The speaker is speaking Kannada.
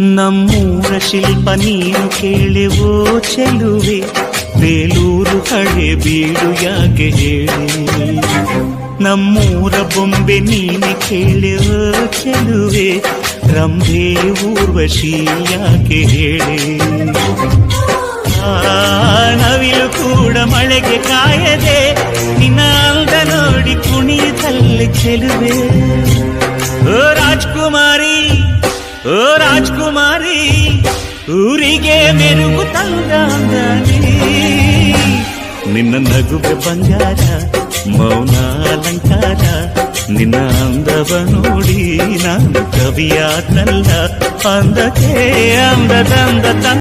ನಮ್ಮೂರ ಶಿಲ್ಪ ನೀನು ಕೇಳೆವೋ ಚೆಲುವೆ, ಬೇಲೂರು ಹಳೆ ಬೀಡು ಯಾಕೆ ಹೇಳಿ. ನಮ್ಮೂರ ಬೊಂಬೆ ನೀನೆ ಕೇಳೆವೋ ಚೆಲುವೆ, ರಂಭೆ ಊರ್ವಶಿ ಯಾಕೆ ಹೇಳಿ. ನವಿಲು ಕೂಡ ಮಳೆಗೆ ಕಾಯದೆ ನಿನ್ನ ಅಂದ ನೋಡಿ ಕುಣಿತಲ್ಲಿ ಚೆಲುವೆ. ಓ ರಾಜ್ಕುಮಾರಿ, ಓ ರಾಜ್ಕುಮಾರಿ, ಊರಿಗೆ ಮೆರುಗು ತಂದ ನಿನ್ನ ನಗುವೆ ಬಂಗಾರ, ಮೌನ ಅಲಂಕಾರ. ನಿನ್ನ ಅಂದವ ನೋಡಿ ನಾನು ಕವಿಯಾದಲ್ಲ, ಅಂದಕ್ಕೆ ಅಂದದಂದ